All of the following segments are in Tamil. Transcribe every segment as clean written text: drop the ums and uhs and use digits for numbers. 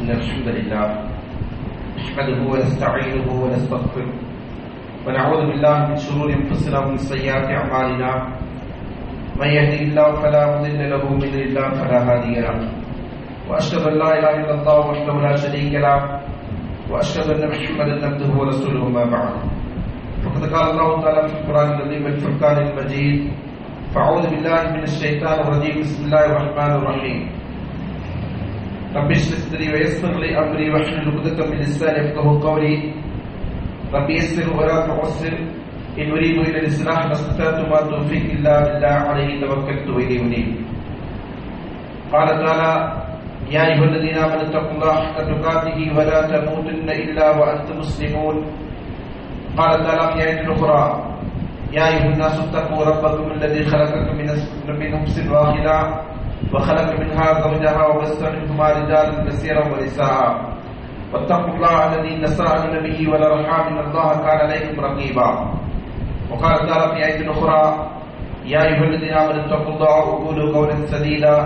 إن الحمد لله نحمده ونستعينه ونستغفره ونعوذ بالله من شرور أنفسنا ومن سيئات أعمالنا من يهده الله فلا مضل له ومن يضلل الله فلا هادي له وأشهد أن لا إله إلا الله وحده لا شريك له وأشهد أن محمدا عبده ورسوله ما بعد فقد قال الله تعالى في القرآن العظيم والفرقان المجيد فأعوذ بالله من الشيطان الرجيم بسم الله الرحمن الرحيم رب اشرح صدري ويسر لي أمري واحلل عقدة من لساني يفقهوا قولي رب يسر ولا تعسر إن أريد إلا الإصلاح ما استطعت وما توفيقي إلا بالله عليه توكلت وإليه أنيب. قال تعالى يا أيها الذين آمنوا اتقوا الله حق تقاته ولا تموتن إلا وأنتم مسلمون. قال تعالى في آية أخرى يا أيها الناس اتقوا ربكم الذي خلقكم من نفس واحدة وخلق منها زوجها وبث منهما رجالا كثيرا ونساء واتقوا الله الذي تساءلون به والأرحام إن الله كان عليكم رقيبا. وقال تعالى في آية أخرى يا أيها الذين آمنوا اتقوا الله وقولوا قولا سديدا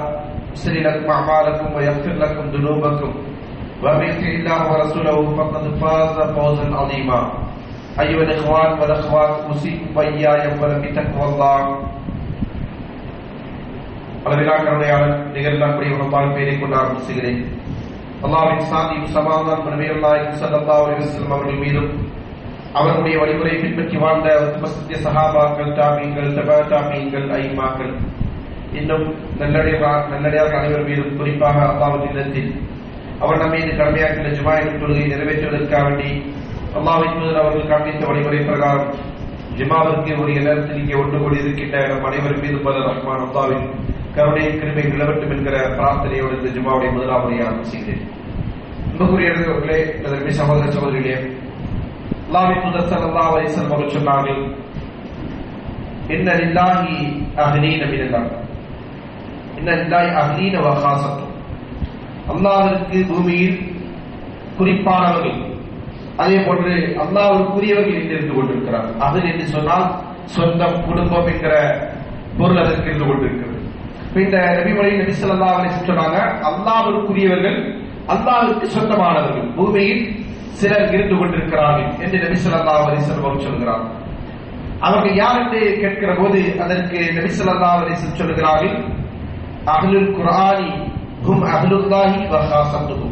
يصلح لكم أعمالكم ويغفر لكم ذنوبكم ومن يطع الله ورسوله فقد فاز فوزا عظيما. أيها الإخوان والأخوات أوصيكم وإياي أولا بتقوى الله. அளவிலா கருணையாளர் நிகழ்லாம் கூடிய பெயரை கொண்டு ஆரம்பிச்சுகிறேன். அல்லாஹ்வின் சாந்தியும் சமாதானம் நபிகள் நாயகம் ஸல்லல்லாஹு அலைஹி வஸல்லம் அவர்கள் மீதும் அவருடைய வழிமுறையை பின்பற்றி வாழ்ந்த உத்தம சஹாபாக்கள், தாபீன்கள், தபா தாபீன்கள், ஐமாக்கள், இன்னும் நல்லடியார் அனைவர் மீதும் குறிப்பாக அல்லாஹ்வின் இல்லத்தில் அவர் நம் மீது கடமையாக்கிய ஜுமாயின் தொழுகை நிறைவேற்றுவதற்காக வேண்டி அல்லாஹ்வின் தூதர் அவர்கள் காண்பித்த வழிமுறை பிரகாரம் ஜுமாவிற்கு உரிய நேரத்தில் இங்கே ஒன்று கூடி இருக்கின்ற நம் அனைவரும் மீது பல ரஹ்மான் அல்லாஹ்வின் கருணை கிருபை நிலவட்டும் என்கிற பிரார்த்தனையோடு இந்த ஜுமாவுடைய முதலாவது ஆரம்பிச்சுகிறேன். அன்புக்குரியவர்களே, அதற்கு சகோதர சகோதரிகளே, அல்லாஹ்வின் தூதர் ஸல்லல்லாஹு அலைஹி வஸல்லம் அவர்கள் சொன்னார்கள், இன்ன லில்லாஹி அஹ்லீன மினல்லாஹ், இன்ன லில்லாஹி அஹ்லீன வ காஸத்து. அல்லாஹ்விற்கு பூமியில் குறிப்பானவர்கள், அதே போன்று அல்லாஹ்வுக்குரியவர்கள் என்று இருந்து கொண்டிருக்கிறார். அஹ்ல் என்று சொன்னால் சொந்தம், குடும்பம் என்கிற பொருள் அதற்கு இருந்து கொண்டிருக்கிறது. இந்த நபிமொழியில் நபி ஸல்லல்லாஹு அலைஹி வஸல்லம் சொன்னாங்க, அல்லாஹ்வுக்குரியவர்கள், அல்லாஹ்வுக்கு சொந்தமானவர்கள் பூமியில் சிலர் இருந்து கொண்டிருக்கிறார்கள் என்று நபி ஸல்லல்லாஹு அலைஹி வஸல்லம் சொல்கிறார். அவர்கள் யார் என்று கேட்கிற போது அதற்கு நபி ஸல்லல்லாஹு அலைஹி வஸல்லம் சொல்கிறார்கள், அஹ்லுல் குர்ஆனி ஹும் அஹ்லுல்லாஹி வ காஸத்துஹு.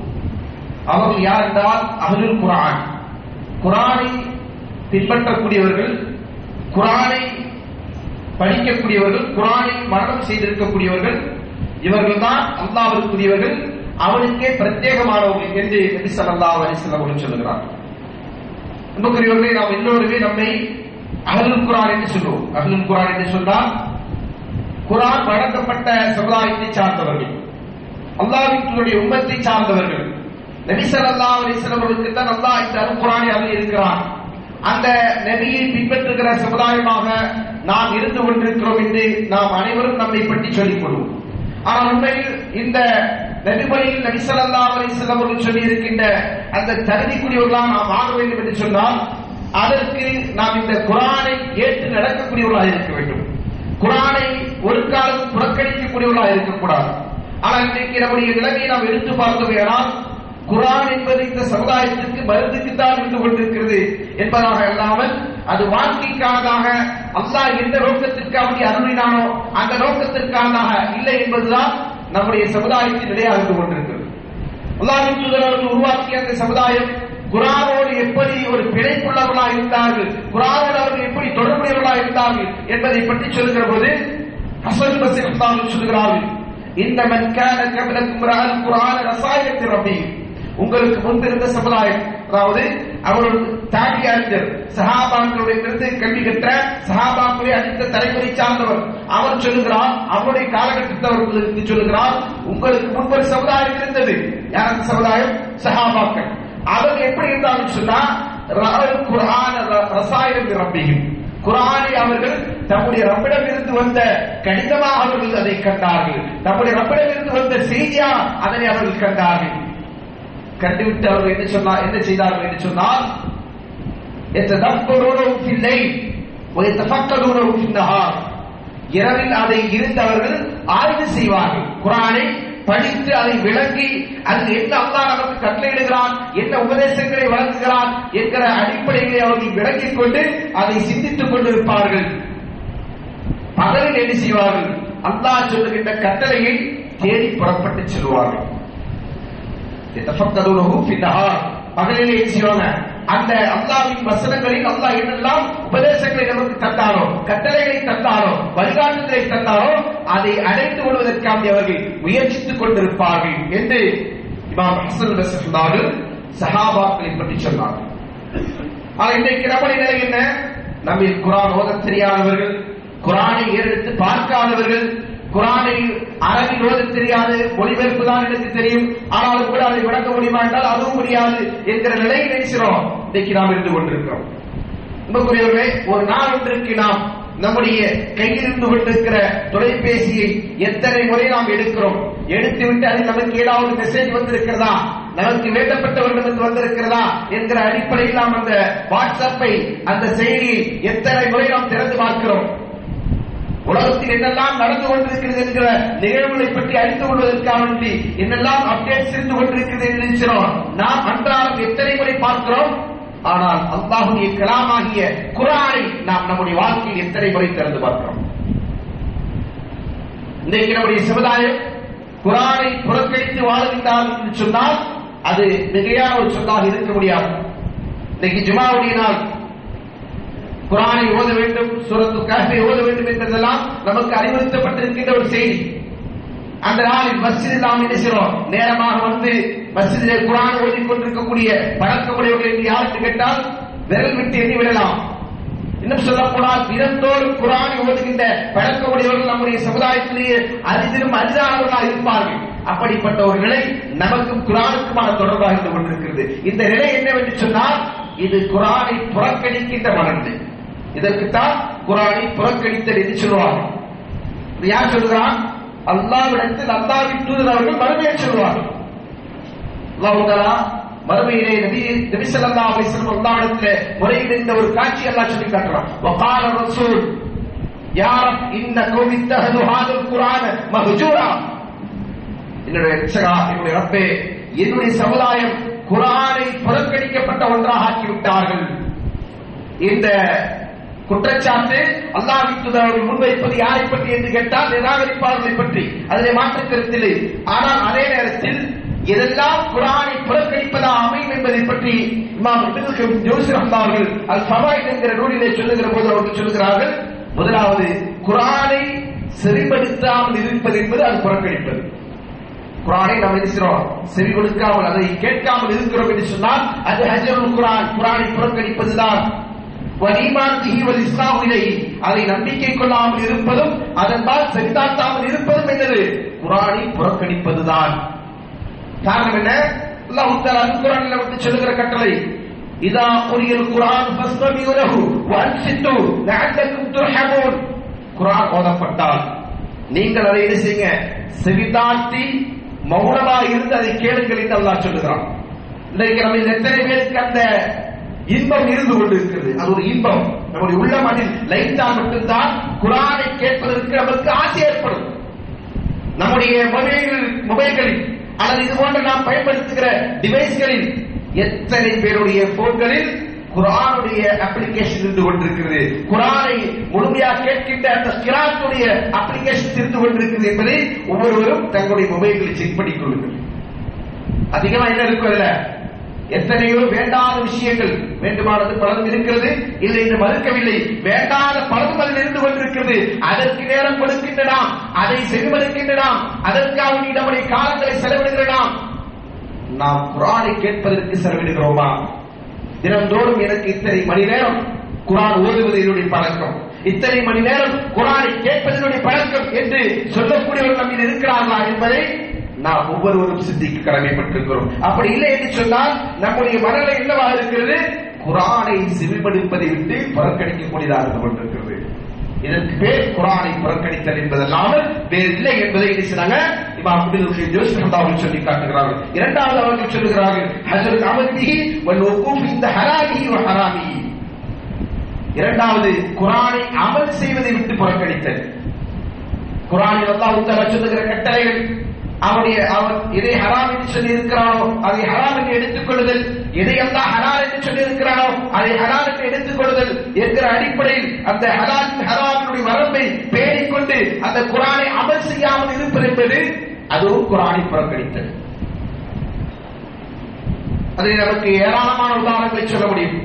அவர்கள் யார் என்றால் அஹ்லுல் குர்ஆன், குர்ஆனை பின்பற்றக்கூடியவர்கள், குர்ஆனை படிக்கக்கூடியவர்கள், குர்ஆனை மரணம் செய்திருக்கக்கூடியவர்கள், இவர்கள் தான் அல்லாஹ்வுக்குரியவர்கள், அவனுக்கே பிரத்யேகமானவர்கள் என்று நபி ஸல்லல்லாஹு அலைஹி வஸல்லம் சொல்கிறார். அன்புக்குரியவர்களே, நாம் எல்லோருமே நம்மை அஹ்லுல் குர்ஆன் என்று சொல்லுவோம். அஹ்லுல் குர்ஆன் என்று சொன்னால் குர்ஆன் வழங்கப்பட்ட சமுதாயத்தை சார்ந்தவர்கள், அல்லாஹ்வினுடைய உம்மத்தை சார்ந்தவர்கள். நபி ஸல்லல்லாஹு அலைஹி வஸல்லம் அவர்களுக்கு தான் அல்லாஹ் இந்த அல் குர்ஆனை அருளி இருக்கிறார். அந்த நபியை பின்பற்றுகிற சமுதாயமாக நாம் இருந்து கொண்டிருக்கிறோம் என்று நாம் அனைவரும் நம்மை பற்றி சொல்லிக் கொள்வோம். ஆனால் உண்மையில் இந்த நபிமொழியில் நபி ஸல்லல்லாஹு அலைஹி வஸல்லம் அவர்கள் சொல்லி இருக்கின்ற அந்த தகுதிக்குரியவர்களாக நாம் ஆக வேண்டும் என்று சொன்னால் அதற்கு நாம் இந்த குர்ஆனை ஏற்று நடக்கக்கூடியவர்களாக இருக்க வேண்டும். குர்ஆனை ஒரு காலம் புறக்கணிக்கக்கூடியவர்களாக இருக்கக்கூடாது. ஆனால் இன்றைக்கு நம்முடைய நிலைமையை நாம் எடுத்து பார்த்தோமேயானால் குர்ஆன் என்பது இந்த சமுதாயத்திற்கு மருந்துக்குத்தான் இருந்து கொண்டிருக்கிறது என்பதாக அல்லாமல் அது வாழ்க்கைக்கானதாக அல்லாஹ் எந்த நோக்கத்திற்காக அருளினானோ அந்த நோக்கத்திற்கானதாக இல்லை என்பதுதான் நம்முடைய சமுதாயத்தின் நிலையாக இருந்து கொண்டிருக்கிறது. அல்லாஹ்வின் தூதர் அவர்கள் உருவாக்கிய அந்த சமுதாயம் குர்ஆனோடு எப்படி ஒரு பிணைப்புள்ளவர்களாக இருந்தார்கள், குர்ஆனோடு அவர்கள் எப்படி தொடர்புடையவர்களாக இருந்தார்கள் என்பதை பற்றி சொல்லுகிற போது ஹஸன் பஸ்ரி அவர்கள் சொல்கிறார்கள், இந்த மன் கான கப்லக்கும் ரஅல் குர்ஆன ரஸாயிலத்தி ரப்பி. உங்களுக்கு முன்பிருந்த சமுதாயம், அதாவது அவர்கள் தாபியீன்கள், சஹாபாக்களுடைய இருந்து கல்வி கற்ற சஹாபாக்களை அடுத்த தலைமுறை சார்ந்தவர். அவர் சொல்லுகிறார், அவருடைய காலகட்டத்தவர்களுக்கு சொல்லுகிறார், உங்களுக்கு முன்பு ஒரு சமுதாயம் இருந்தது. யார் அந்த சமுதாயம்? சஹாபாக்கள். அவர்கள் எப்படி இருந்தாலும் சொன்னா ரஅல் குர்ஆன ரஸாயிலத்தி ரப்பிஹிம், குர்ஆனை அவர்கள் தம்முடைய ரப்பிடம் இருந்து வந்த கடிதமாக அவர்கள் அதை கண்டார்கள், தம்முடைய ரப்பிடம் இருந்து வந்த செய்தியா அதனை அவர்கள் கண்டார்கள். கண்டுவிட்டு அவர்கள் என்ன செய்தார்கள் என்று சொன்னால், இரவில் அதை இருந்தவர்கள் ஆய்வு செய்வார்கள். குர்ஆனை படித்து அதை விளங்கி அது என்ன அல்லாஹ் நமக்கு கட்டளையிடுகிறான், என்ன உபதேசங்களை வழங்குகிறான் என்கிற அடிப்படைகளை அவர்கள் விளங்கிக் கொண்டு அதை சிந்தித்துக் கொண்டிருப்பார்கள். பகலில் என்ன செய்வார்கள்? அல்லாஹ் சொல்லுகின்ற கட்டளையை தேடி புறப்பட்டு செல்வார்கள். பகலிலே என்ன செய்வாங்க? அந்த அல்லாஹ்வின் வசனங்களில் அல்லாஹ் என்னெல்லாம் உபதேசங்களை நமக்கு தந்தாரோ, கட்டளைகளை தந்தாரோ, வழிகாட்டுதலை தந்தாரோ அதை அடைந்து கொள்வதற்காக அவர்கள் முயற்சித்துக் கொண்டிருப்பார்கள் என்று இமாம் ஹஸன் பஸ்ரி அவர்கள் சஹாபாக்களை பற்றி சொன்னார்கள். ஆனால் இன்றைக்கு நம்முடைய நிலை என்ன? நம்ம குர்ஆன் ஓத தெரியாதவர்கள், குர்ஆனை ஏறெடுத்து பார்க்காதவர்கள், குர்ஆனை அரபி ஓத தெரியாது, மொழிபெயர்ப்பு தான் எனக்கு தெரியும், ஆனாலும் கூட அதை விளக்க முடியுமா என்றால் அதுவும் முடியாது என்கிற நிலையை நினைக்கிறோம். இன்றைக்கு நாம் இருந்து கொண்டிருக்கிறோம். அன்புக்குரியவர்களே, ஒரு நாள் ஒன்றிற்கு நாம் நம்முடைய கையில் இருந்து கொண்டிருக்கிற தொலைபேசியை எத்தனை முறை நாம் எடுக்கிறோம்? எடுத்துவிட்டு அதில் நமக்கு ஏதாவது மெசேஜ் வந்திருக்கிறதா, நமக்கு வேண்டப்பட்டவர்களுக்கு வந்திருக்கிறதா என்கிற அடிப்படையில் நாம் அந்த வாட்ஸ்அப்பை, அந்த செய்தியை எத்தனை முறை நாம் திறந்து பார்க்கிறோம்? உலகத்தில் என்னெல்லாம் நடந்து கொண்டிருக்கிறது என்கிற நிகழ்வுகளை பற்றி அறிந்து கொள்வதற்காக வேண்டி என்னெல்லாம் அப்டேட்ஸ் இருந்து கொண்டிருக்கிறது என்று நினைக்கிறோம். நாம் அன்றாடம் எத்தனை முறை பார்க்கிறோம்? ஆனால் அல்லாஹ்வுடைய கலாமாகிய குர்ஆனை நாம் நம்முடைய வாழ்க்கையில் எத்தனை முறை திறந்து பார்க்கிறோம்? இன்றைக்கு நம்முடைய சமுதாயம் குர்ஆனை புறக்கணித்து வாழுகின்றார் என்று சொன்னால் அது மிகையான ஒரு சொல்லாக இருக்க முடியாது. இன்னைக்கு ஜுமாவுடைய நாள், குர்ஆனை ஓத வேண்டும், சூரத்துல் கஹ்ஃபை ஓத வேண்டும் என்பதெல்லாம் நமக்கு அறிவுறுத்தப்பட்டிருக்கின்ற ஒரு செய்தி. அந்த நாளில் மஸ்ஜிதில் நாம் என்ன செய்கிறோம்? நேரமாக வந்து மஸ்ஜிதிலே குர்ஆன் ஓதிக் கொண்டிருக்கக்கூடிய பழக்கமுடையவர்கள் என்று யாருக்கு கேட்டால் விரல் விட்டு எண்ணி விடலாம். இன்னும் சொல்ல போனால் தினந்தோறும் குர்ஆனை ஓதுகின்ற பழக்கமுடையவர்கள் நம்முடைய சமுதாயத்திலேயே அதிலும் அரிதானவர்களாக இருப்பார்கள். அப்படிப்பட்ட ஒரு நிலை நமக்கும் குர்ஆனுக்குமான தொடர்பாக இருந்து கொண்டிருக்கிறது. இந்த நிலை என்னவென்று சொன்னால் இது குர்ஆனை புறக்கணிக்கின்ற மனநிலை. இதற்குத்தான் குர்ஆனை புறக்கணித்தல் என்று சொல்வார்கள். யார் சொல்கிறான்? அல்லாஹ்விடத்தில் அல்லாஹ்வின் தூதர் அவர்கள் மறுமையை சொல்வார்கள். அல்லாஹ் தஆலா மறுமையிலே நபி ஸல்லல்லாஹு அலைஹி வஸல்லம் அல்லாஹ்விடத்தில் முறையிடுகின்ற ஒரு காட்சி அல்லாஹ் சொல்லி காட்டுறான். வகால ரசூல் யா ரப் இன்ன கௌமி தஹது ஹாதல் குர்ஆன மஹ்ஜூரா. என்னுடைய ரட்சகா, என்னுடைய ரப்பே, என்னுடைய சமுதாயம் குர்ஆனை புறக்கணிக்கப்பட்ட ஒன்றாக ஆக்கிவிட்டார்கள். இந்த குற்றச்சாட்டு அல்லாஹ்வின் தூதர் முன்வைப்பது யாரை பற்றி என்று கேட்டால் நிராகரிப்பாளர்களை பற்றி. அதிலே மாற்று கருத்தில்லை. ஆனால் அதே நேரத்தில் எதெல்லாம் குர்ஆனை புறக்கணிப்பதாக அமையும் என்பதை பற்றி இமாம் இப்னு ஜௌஸி ரஹ்மத்துல்லாஹி அல் ஃபவாயித் என்கிற நூலிலே சொல்லுகிற போது அவர்கள் சொல்லுகிறார்கள், முதலாவது குர்ஆனை செவிமடுக்காமல் இருப்பது என்பது அது புறக்கணிப்பது. குர்ஆனை நாம் நினைக்கிறோம் செவி கொடுக்காமல், அதை கேட்காமல் இருக்கிறோம் என்று சொன்னால் அது ஹஜ்ருல் குர்ஆன், குர்ஆனை புறக்கணிப்பதுதான். வலீமான் பிஹி வல் இஸ்லாம் இலைஹி, அதை நம்பிக்கை கொள்ளாமல் இருப்பதும் அதன்பால் செவிதாட்டாமல் இருப்பதும் என்னது? குர்ஆனை புறக்கணிப்பதுதான். காரணம் என்ன? அல்லாஹ் தஆலா குர்ஆனில் நமக்கு சொல்லுகிற கட்டளை, இதா குரியல் குர்ஆன் ஃபஸ்தமிஉ லஹு வஅன்சித்து லஅல்லக்கும் துர்ஹமூன். குர்ஆன் ஓதப்பட்டால் நீங்கள் அதை என்ன செய்யுங்க? செவிதாட்டி மௌனமாக இருந்து அதை கேளுங்கள் என்று அல்லாஹ் சொல்லுகிறான். இன்றைக்கு நம்ம எத்தனை பேருக்கு அந்த இன்பம் இருந்து கொண்டிருக்கிறது? அது ஒரு இன்பம். நம்முடைய உள்ளம் அதில் லைட்டால் மட்டும்தான் குர்ஆனை கேட்பதற்கு நமக்கு ஆசை ஏற்படும். நம்முடைய மொபைல்களில் அல்லது இது போன்ற நாம் பயன்படுத்துகிற டிவைஸ்களில் எத்தனை பேருடைய போன்களில் குர்ஆனுடைய அப்ளிகேஷன் இருந்து கொண்டிருக்கிறது, குர்ஆனை முழுமையாக கேட்கின்ற அந்த கிராத்துடைய அப்ளிகேஷன் இருந்து கொண்டிருக்கிறது என்பதை ஒவ்வொருவரும் தங்களுடைய மொபைல்களில் செக் பண்ணிக் கொள்ளுங்கள். அதிகமா என்ன இருக்கும் அதுல? எத்தனையோ வேண்டாத விஷயங்கள், வேண்டுமானது பலதும் இருக்கிறது, இல்லை என்று மறுக்கவில்லை, வேண்டாத பலதும் அதில் இருந்து கொண்டிருக்கிறது. அதற்கு நேரம் கொடுக்கின்ற நாம், அதை செவிமடுக்கின்ற நாம், அதற்காக நம்முடைய காலங்களை செலவிடுகிற நாம் குர்ஆனை கேட்பதற்கு செலவிடுகிறோமா? தினந்தோறும் எனக்கு இத்தனை மணி நேரம் குர்ஆன் ஓதுவது என்னுடைய பழக்கம், இத்தனை மணி நேரம் குர்ஆனை கேட்பதனுடைய பழக்கம் என்று சொல்லக்கூடியவர்கள் நம்மில் இருக்கிறார்களா என்பதை நாம் ஒவ்வொருவரும் சிந்திக்க கடமைப்பட்டிருக்கிறோம். அப்படி இல்லை என்று சொன்னால் நம்முடைய மனநிலை என்னவாக இருக்கிறது? குர்ஆனை செவிமடுப்பதை விட்டு புறக்கணிக்கக்கூடியதாக இருந்து கொண்டிருக்கிறது. இதற்கு பேர் குர்ஆனை புறக்கணித்தல் என்பதல்லாமல் வேறு இல்லை என்பதை சொன்னாங்க இமாம் இப்னு ஜௌஸி ரஹ்மத்துல்லாஹி சொல்லி காட்டுகிறார்கள். இரண்டாவது அவர்கள் சொல்லுகிறார்கள், ஹஜ்ருல் அமலிஹி வல் வகூஃப் இந்த ஹலாலிஹி வ ஹராமிஹி. இரண்டாவது குர்ஆனை அமல் செய்வதை விட்டு புறக்கணித்தல். குர்ஆனில் அல்லாஹ் தஆலா சொல்லுகிற கட்டளைகள், அவன் எதை ஹராம் என்று சொல்லி இருக்கிறானோ அதை ஹராம் என்று எடுத்துக் கொள்ளுதல், எதை அல்லாஹ் ஹலால் என்று சொல்லி இருக்கிறானோ அதை ஹலால் என்று எடுத்துக் கொள்ளுதல் என்கிற அடிப்படையில் அந்த ஹராமினுடைய வரம்பை பேணிக்கொண்டு அந்த குர்ஆனை அமல் செய்யாமல் இருப்பது என்பது அதுவும் குர்ஆனை புறக்கணித்தல். அதில் நமக்கு ஏராளமான உதாரணங்களை சொல்ல முடியும்.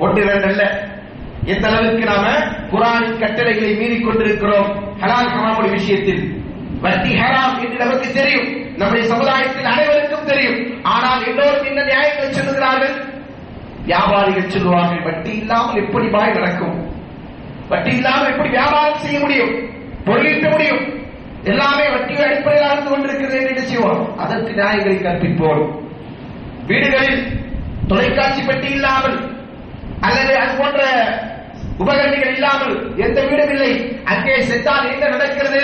ஒன்று இரண்டு அல்ல. எந்த அளவிற்கு நாம குர்ஆனின் கட்டளைகளை மீறிக் கொண்டிருக்கிறோம். ஹலால் ஹராமுடைய விஷயத்தில் வட்டி ஹராம் என்று நமக்கு தெரியும், நம்முடைய சமுதாயத்தில் அனைவருக்கும் தெரியும். ஆனால் எல்லோரும் என்ன நியாயங்களை சொல்லுகிறார்கள்? வியாபாரிகள் சொல்லுவார்கள், வட்டி இல்லாமல் எப்படி பாய் நடக்கும், வட்டி இல்லாமல் எப்படி வியாபாரம் செய்ய முடியும், பொருளீட்ட முடியும், எல்லாமே வட்டியை அடிப்படையில் இருந்து கொண்டிருக்கிறது என்று செய்வோம். அதற்கு நியாயங்களை கற்பிப்போம். வீடுகளில் தொலைக்காட்சி பெட்டி இல்லாமல் அல்லது அது போன்ற உபகரணங்கள் இல்லாமல் எந்த வீடும் இல்லை. அங்கே சென்றால் என்ன நடக்கிறது,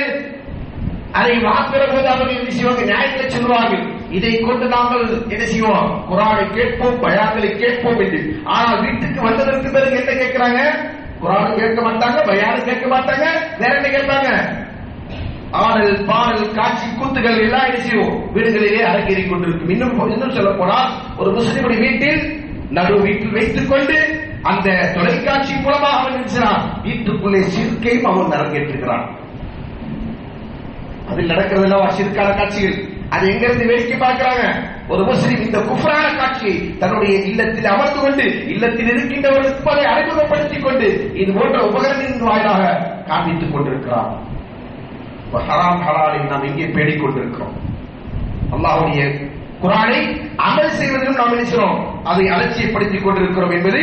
அதை வாக்குற போது அவர்கள் என்ன செய்வாங்க? நியாயங்களை சொல்வார்கள். இதை கொண்டு நாங்கள் என்ன செய்வோம்? குர்ஆனை கேட்போம், பயான்களை கேட்போம் என்று. ஆனால் வீட்டுக்கு வந்ததற்கு பிறகு என்ன கேட்கிறாங்க? குர்ஆன் கேட்க மாட்டாங்க, பயான் கேட்க மாட்டாங்க, வேற என்ன கேட்பாங்க? ஆடல் பாடல் காட்சி கூத்துகள் எல்லாம் என்ன செய்வோம்? வீடுகளிலே அரங்கேறிக் கொண்டிருக்கும். இன்னும் சொல்ல போனால் ஒரு முஸ்லிமுடைய வீட்டில் நடு வீட்டில் வைத்துக் கொண்டு அந்த தொலைக்காட்சி மூலமாக அவன் நினைச்சான் வீட்டுக்குள்ளே சிறுக்கையும் அவன் அரங்கேற்றுகிறான். அதில் நடக்கிறதெல்லாம் சிறுக்கான காட்சிகள். அது எங்க இருந்து வேடிக்கை பார்க்கிறாங்க? ஒரு முஸ்லிம் இந்த குஃப்ரான காட்சியை தன்னுடைய இல்லத்தில் அமர்ந்து கொண்டு இல்லத்தில் இருக்கின்றவர்களுக்கு அதை அறிமுகப்படுத்திக் கொண்டு இது போன்ற உபகரணத்தின் வாயிலாக காண்பித்துக் கொண்டிருக்கிறார். ஹராம் ஹலாலை நாம் எங்கே பேடிக் கொண்டிருக்கிறோம்? அல்லாஹ்வுடைய குர்ஆனை அமல் செய்வதிலும் நாம் நினைக்கிறோம் அதை அலட்சியப்படுத்திக் கொண்டிருக்கிறோம் என்பது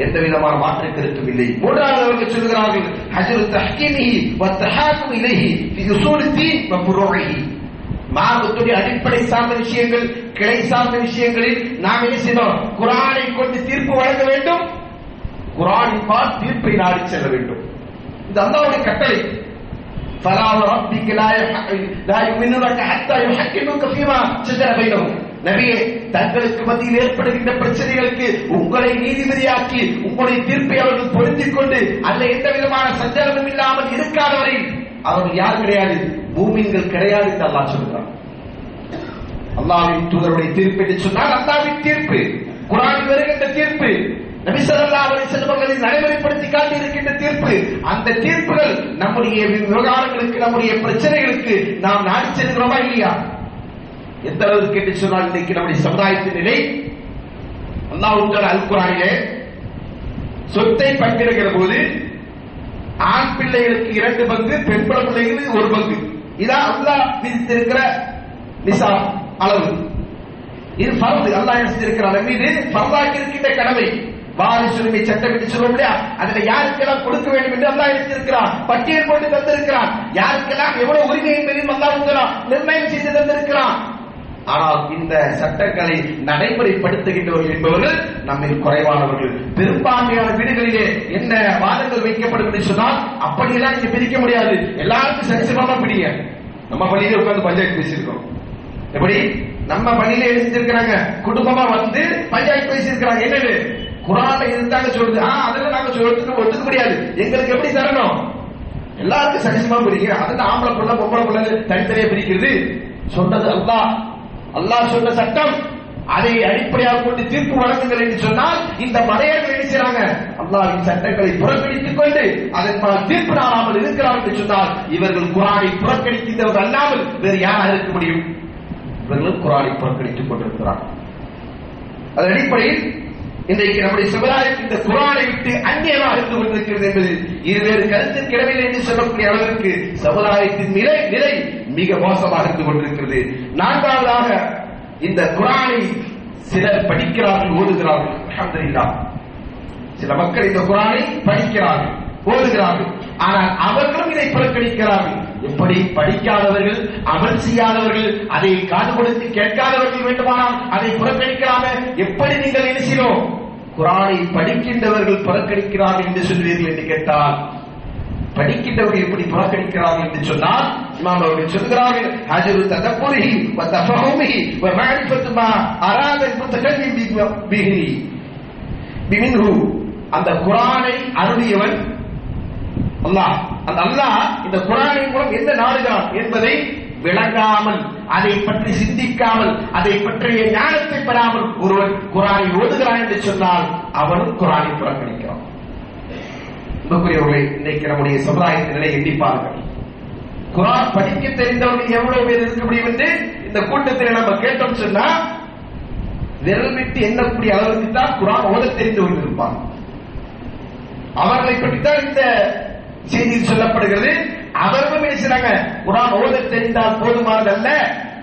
எந்த விதமான மாற்று கருத்தும் இல்லை. மூன்றாவது அவர்கள் சொல்கிறார்கள், ஹஜ்ரு தஹ்கீமிஹி வ தஹாக்கும் இலைஹி ஃபி உஸூலித்தீன் வ ஃபுரூஇஹி. மார்க்கத்துடைய அடிப்படை சார்ந்த விஷயங்கள், கிளை சார்ந்த விஷயங்களில் நாம் என்ன செய்யணும்? குர்ஆனை கொண்டு தீர்ப்பு வழங்க வேண்டும், குர்ஆனின் பால் தீர்ப்பை நாடி செல்ல வேண்டும். இது அல்லாஹ்வுடைய கட்டளை. فلا وربك لا يؤمنون حتى يحكموك فيما شجر بينهم. நபியே, தங்களுக்கு மத்தியில் ஏற்படுகின்ற பிரச்சனைகளுக்கு உங்களை நீதிபதியாக்கி உங்களுடைய தீர்ப்பை அவர்கள் பொருந்திக் கொண்டு அல்ல எந்த விதமான சஞ்சலமும் இல்லாமல் இருக்காதவரை அவர்கள் யார் கிடையாது? மூமின்கள் கிடையாது என்று அல்லாஹ் சொல்கிறார். அல்லாஹ்வின் தூதருடைய தீர்ப்பு என்று சொன்னால் அல்லாஹ்வின் தீர்ப்பு, குர்ஆனில் வருகின்ற தீர்ப்பு, நபி ஸல்லல்லாஹு அலைஹி வஸல்லம் அவர்கள் நடைமுறைப்படுத்தி காட்டி இருக்கின்ற தீர்ப்பு. அந்த தீர்ப்புகள் நம்முடைய விவகாரங்களுக்கு, நம்முடைய பிரச்சனைகளுக்கு நாம் நாடி செல்கிறோமா இல்லையா? எந்த அளவுக்கு என்று சொன்னால் இன்றைக்கு நம்முடைய சமுதாயத்தின் நிலை, அல்லாஹ் அல் குர்ஆனிலே சொத்தை பங்கிடுகிற போது ஆண் பிள்ளைகளுக்கு 2 பங்கு, பெண் பிள்ளைகளுக்கு 1 பங்கு. இதான் அல்லாஹ் விதித்திருக்கிற நிசாப் அளவு. இது ஃபர்து. அல்லாஹ் விதித்திருக்கிற மீது ஃபர்தாக்கி இருக்கின்ற கடமை. வாரிசுரிமை சட்டம் என்று சொல்ல முடியாது. அதுல யாருக்கெல்லாம் கொடுக்க வேண்டும் என்று அல்லாஹ் எடுத்திருக்கிறான், பட்டியல் போட்டு தந்திருக்கிறான். யாருக்கெல்லாம் எவ்வளவு உரிமை என்பதையும் அல்லாஹ் நிர்ணயம் செய்து தந்திருக்கிறான். ஆனால் இந்த சட்டங்களை நடைமுறைப்படுத்துகின்றவர்கள் என்பவர்கள் நம்மில் குறைவானவர்கள். பெரும்பான்மையான வீடுகளிலே என்ன வாதங்கள் வைக்கப்படும் என்று சொன்னால், அப்படியெல்லாம் நீங்க பிரிக்க முடியாது, எல்லாருக்கும் சரிசமமா பிடிங்க. நம்ம பள்ளியில உட்கார்ந்து பஞ்சாயத்து பேசியிருக்கோம். எப்படி நம்ம பள்ளியில எழுதிருக்கிறாங்க, குடும்பமா வந்து பஞ்சாயத்து பேசியிருக்கிறாங்க. என்னது குர்ஆன்ல இருந்தாங்க சொல்லுது, அதெல்லாம் நாங்க ஒத்துக்க முடியாது, எங்களுக்கு எப்படி தரணும்? எல்லாருக்கும் சரிசமா பிடிங்க. அதுதான் ஆம்பளை பிள்ளை பொம்பளை பிள்ளை தனித்தனியா பிரிக்கிறது சொன்னது அல்லாஹ். அல்லாஹ் சொன்ன சட்டம், அதை அடிப்படையாக கொண்டு தீர்ப்பு வழங்குங்கள் என்று சொன்னால் இந்த மடையர்கள் என்ன செய்றாங்க? அல்லாஹ்வின் சட்டங்களை புறக்கணித்துக் கொண்டு அதன் தீர்ப்பு நாடாமல் இருக்கிறார்கள் என்று சொன்னால் இவர்கள் குர்ஆனை புறக்கணிக்கின்றவர்கள் அல்லாமல் வேறு யாராக இருக்க முடியும்? இவர்கள் குர்ஆனை புறக்கணித்துக் கொண்டிருக்கிறார்கள். அதன் அடிப்படையில் இன்றைக்கு நம்முடைய சமுதாயம் இந்த குர்ஆனை விட்டு அந்நியமாக இருந்து கொண்டிருக்கிறது என்பது இருவேறு கருத்துக்கு இடமில்லை என்று சொல்லக்கூடிய அளவிற்கு சமுதாயத்தின் நிலை மிக மோசமாக இருந்து கொண்டிருக்கிறது. நான்காவதாக, இந்த குர்ஆனை சிலர் படிக்கிறார்கள், ஓதுகிறார்கள். அல்ஹம்துலில்லாஹ், சில மக்கள் இந்த குர்ஆனை படிக்கிறார்கள், ஓதுகிறார்கள். ஆனால் அவர்களும் இதை புறக்கணிக்கிறார்கள். எப்படி படிக்காதவர்கள், அமல் செய்யாதவர்கள், அதை காது கொடுத்து கேட்காதவர்கள் வேண்டுமானால் அதை புறக்கணிக்கலாமே, எப்படி நீங்கள் என்ன செய்யணும்? குர்ஆனை படிக்கின்றவர்கள் புறக்கணிக்கிறார்கள் என்று சொல்வீர்கள் என்று கேட்டால், படிக்கின்றவர்கள் எப்படி புறக்கணிக்கிறார்கள் என்று சொன்னால், இமாம் அவர்கள் சொல்கிறார்கள், ஹஜ்ரு ததப்புரிஹி வ தஃபஹுமிஹி வ மஅரிஃபத்து மா அராத முத்தகல்லிம் பிஹி பிமின்ஹு. அந்த குர்ஆனை அருளியவன் அல்லாஹ். அந்த அல்லாஹ் இந்த குர்ஆனின் மூலம் என்ன நாடுகிறான் என்பதை விளங்காமல், அதை பற்றி சிந்திக்காமல், அதை பற்றிய ஞானத்தை பெறாமல் ஒருவன் குர்ஆனை ஓதுகிறான் என்று சொன்னால் அவனும் குர்ஆனை புறக்கணிக்கிறான். இன்னைக்கு நம்முடைய சமுதாயத்தின் நிலை எண்ணிப்பார்கள். குர்ஆன் படிக்க தெரிந்தவர்கள் எவ்வளவு பேர் இருக்க முடியும் என்று இந்த கூட்டத்தில் நம்ம கேட்டோம் சொன்னா விரல் விட்டு எண்ணக்கூடிய அளவுக்கு தான் குர்ஆன் ஓத தெரிந்தவர்கள் இருப்பாங்க. அவர்களை பற்றித்தான் இந்த செய்தியில் சொல்லப்படுகிறது. அவர்களும் என்ன செய்றாங்க, குர்ஆன் ஓத தெரிந்தால் போதுமானதல்ல,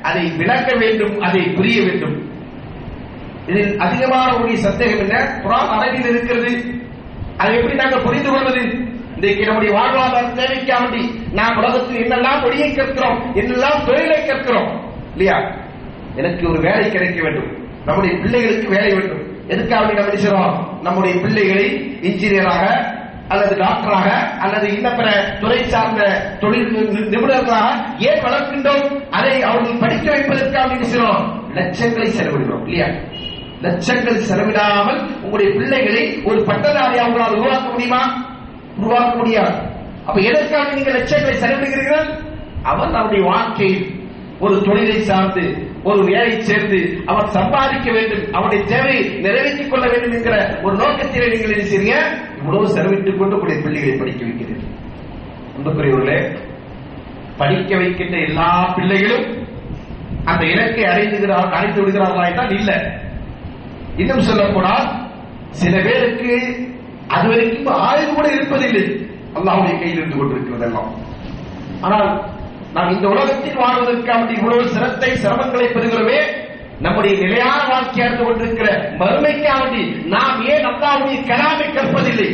அதை விளக்க வேண்டும், அதை புரிய வேண்டும். இதில் அதிகமான ஒரு சந்தேகம் என்ன, குர்ஆன் அரபியில் இருக்கிறது, அதை எப்படி நாங்கள் புரிந்து கொள்வது? இன்றைக்கு நம்முடைய வாழ்வாதார தேவைக்காக வேண்டி நாம் உலகத்தில் என்னெல்லாம் மொழியை கற்கிறோம், என்னெல்லாம் தொழிலை கற்கிறோம் இல்லையா? எனக்கு ஒரு வேலை கிடைக்க வேண்டும், நம்முடைய பிள்ளைகளுக்கு வேலை வேண்டும், எதுக்காக நம்ம நினைக்கிறோம்? நம்முடைய பிள்ளைகளை இன்ஜினியராக அல்லது டாக்டராக அல்லது இன்ன பிற துறை சார்ந்த தொழில் நிபுணர்களாக ஏன் வளர்க்கின்றோம்? அதை அவர்கள் படிக்க வைப்பதற்காக நினைக்கிறோம், லட்சங்களை செலவிடுகிறோம் இல்லையா? லட்சங்கள் செலவிடாமல் உங்களுடைய பிள்ளைகளை ஒரு பட்டதாரியாக உங்களால் உருவாக்க முடியுமா? உருவாக்க முடியாது. அப்ப எதற்காக நீங்கள் லட்சங்களை செலவிடுகிறீர்கள்? அவன் அவருடைய வாழ்க்கையில் ஒரு தொழிலை சார்ந்து ஒரு வேலை சேர்ந்து அவன் சம்பாதிக்க வேண்டும், அவனுடைய தேவையை நிறைவேற்றிக் கொள்ள வேண்டும் என்கிற ஒரு நோக்கத்திலே நீங்கள் என்ன செய்றீங்க? இவ்வளவு செலவிட்டுக் கொண்டு உங்களுடைய பிள்ளைகளை படிக்க வைக்கிறீர்கள். அன்புக்குரியவர்களே, படிக்க வைக்கின்ற எல்லா பிள்ளைகளும் அந்த இலக்கை அடைந்து விடுகிறார்களா என்றால் இல்லை. இன்னும் சொல்ல போனால் சில பேருக்கு அதுவரைக்கும் ஆய்வு கூட இருப்பதில்லை, அல்லாஹ்வுடைய கையில் இருந்து கொண்டிருக்கிறது எல்லாம். ஆனால் நாம் இந்த உலகத்தில் வாழ்வதற்காக இவ்வளவு சிரமங்களை பெறுகிறோமே, நம்முடைய நிலையான வாழ்க்கையாக இருந்து கொண்டிருக்கிற மறுமைக்காக நாம் ஏன் அல்லாஹ்வுடைய கலாமை கற்பதில்லை?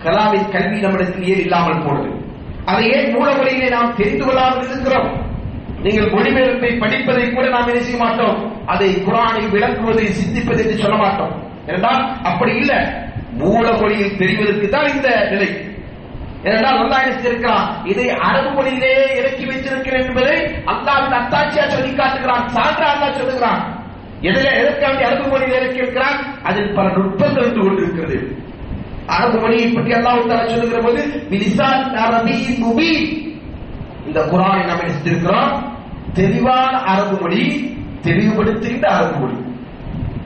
கலாமின் கல்வி நம்மிடத்தில் ஏன் இல்லாமல் போனது? அதை ஏன் மூல மொழியிலே நாம் தெரிந்து கொள்ளாமல் இருக்கிறோம்? நீங்கள் மொழிபெயர்ப்பை படிப்பதை கூட நாம் என்ன செய்ய மாட்டோம், அதை குர்ஆனை விளக்குவதை சிந்திப்பது என்று சொல்ல மாட்டோம். ஏனென்றால் அப்படி இல்லை, மூல மொழியில் தெரிவதற்கு தான் இந்த நிலை. ஏனென்றால் அல்லாஹ் இருக்கிறான், இதை அரபு மொழியிலே இறக்கி வைத்திருக்கிறேன் என்பதை அல்லாஹ்வின் அத்தாட்சியா சொல்லி காட்டுகிறான், சான்றா அல்லாஹ் சொல்லுகிறான். எதற்காக அரபு மொழியில் இறக்கி இருக்கிறான்? அதில் பல நுட்பங்கள் இருந்து கொண்டிருக்கிறது. அரபு மொழியை பற்றி அல்லாஹ் தஆலா சொல்லுகிற போது பிலிசான் அரபியின் முபீன், இந்த குர்ஆனை நாம் எடுத்திருக்கிறோம், தெளிவான அரபு மொழி, தெளிவுபடுத்துகின்ற அரபு மொழி.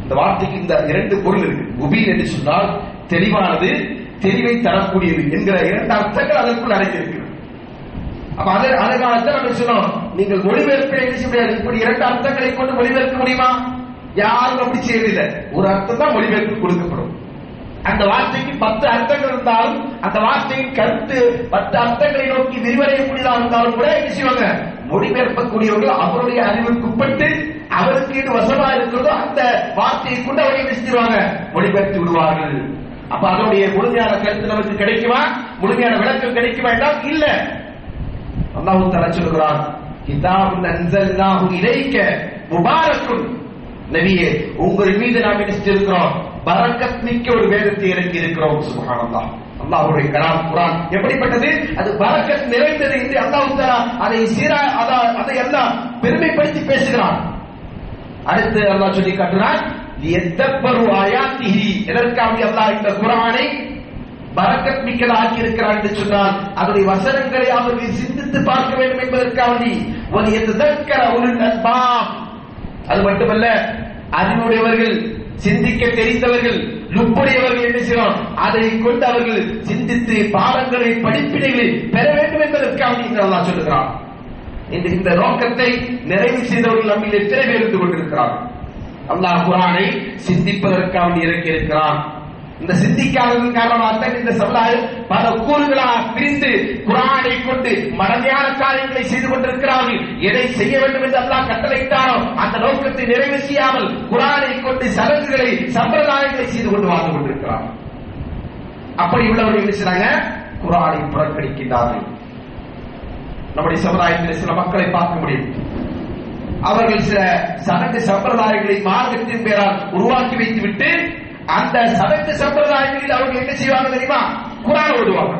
இந்த வார்த்தைக்கு இந்த இரண்டு பொருள் இருக்கு. முபீன் என்று சொன்னால் தெளிவானது, தெளிவை தரக்கூடியது என்கிற இரண்டு அர்த்தங்கள் அதற்குள் அடங்கியிருக்கிறது. அப்ப அதே காலத்தில் நம்ம சொன்னோம், நீங்கள் மொழிபெயர்ப்பை என்ன செய்ய முடியாது, இப்படி இரண்டு அர்த்தங்களை கொண்டு மொழிபெயர்க்க முடியுமா? யாரும் அப்படி செய்யவில்லை. ஒரு அர்த்தம் தான் மொழிபெயர்ப்பு கொடுக்கப்படும். அந்த வார்த்தைக்கு 10 அர்த்தங்கள் இருந்தாலும் அந்த வார்த்தையின் கருத்து 10 அர்த்தங்களை நோக்கி விரிவடையக்கூடியதாக இருந்தாலும் கூட என்ன செய்வாங்க, மொழிபெயர்க்கக்கூடியவர்கள் அவருடைய அறிவுக்குட்பட்டு அவருக்கு இது வசமா இருக்கிறதோ அந்த வார்த்தையை கொண்டு அவரை என்ன செஞ்சிருவாங்க, மொழிபெயர்த்து விடுவார்கள். அப்ப அதனுடைய முழுமையான கருத்து நமக்கு கிடைக்குமா, முழுமையான விளக்கம் கிடைக்குமா என்றால் இல்ல. அல்லாஹ் தஆலா சொல்கிறான், கிதாபுன் அன்ஸல்னாஹு இலைக்க முபாரக்குன், நபியே உங்கள் மீது நாம் என்ன செஞ்சிருக்கிறோம், பரக்கத் மிக்க ஒரு வேதத்தை இறக்கி இருக்கிறோம். சுப்ஹானல்லாஹ், அல்லாஹ்வுடைய கலாம் குர்ஆன் எப்படிப்பட்டது, அது பரக்கத் நிறைந்தது என்று அல்லாஹ் தஆலா அதை எல்லாம் பெருமைப்படுத்தி பேசுகிறான். அடுத்து அல்லாஹ் சொல்லி காட்டுகிறான், லியத்தப்பரு ஆயாத்திஹி, எதற்காக அல்லாஹ் இந்த குர்ஆனை பரக்கத் மிக்கதாக்கி இருக்கிறான் என்று சொன்னால் அதனுடைய வசனங்களை அவர்கள் சிந்தித்து பார்க்க வேண்டும் என்பதற்காக. வலியதக்கர உலுல் அல்பாப், அது மட்டுமல்ல அறிவுடையவர்கள், சிந்திக்க தெரிந்தவர்கள், லுப்புடையவர்கள் என்ன செய்யணும், அதை கொண்டு அவர்கள் சிந்தித்து பாடங்களை படிப்பினைகளை பெற வேண்டும் என்பதற்காக இன்று அல்லாஹ் சொல்லுகிறான். இந்த நோக்கத்தை நிறைவு செய்தவர்கள் நம்மில் எத்தனை பேர் இருந்து கொண்டிருக்கிறார்? அல்லாஹ் குர்ஆனை சிந்திப்பதற்காக இறக்கி இருக்கிறான். இந்த சிந்திக்காததன் காரணமாக இந்த சமுதாயம் பல கூறுகளாக பிரிந்து குர்ஆனை கொண்டு மடமையான காரியங்களை செய்து கொண்டிருக்கிறார்கள். எதை செய்ய வேண்டும் என்று அல்லாஹ் கட்டளையிட்டாரோ அந்த நோக்கத்தை நிறைவு செய்யாமல் குர்ஆனை கொண்டு சடங்குகளை சம்பிரதாயங்களை செய்து கொண்டு வாழ்ந்து கொண்டிருக்கிறார்கள். அப்படி உள்ளவர்கள் என்ன செய்றாங்க, குர்ஆனை புறக்கணிக்கின்றார்கள். நம்முடைய சமுதாயத்தில் சில மக்களை பார்க்க முடியும், அவர்கள் சில சடங்கு சம்பிரதாயங்களை மார்க்கத்தின் பேரால் உருவாக்கி வைத்துவிட்டு அந்த சடங்கு சம்பிரதாயங்களில் அவர்கள் என்ன செய்வாங்க தெரியுமா, குர்ஆன் ஓதுவாங்க.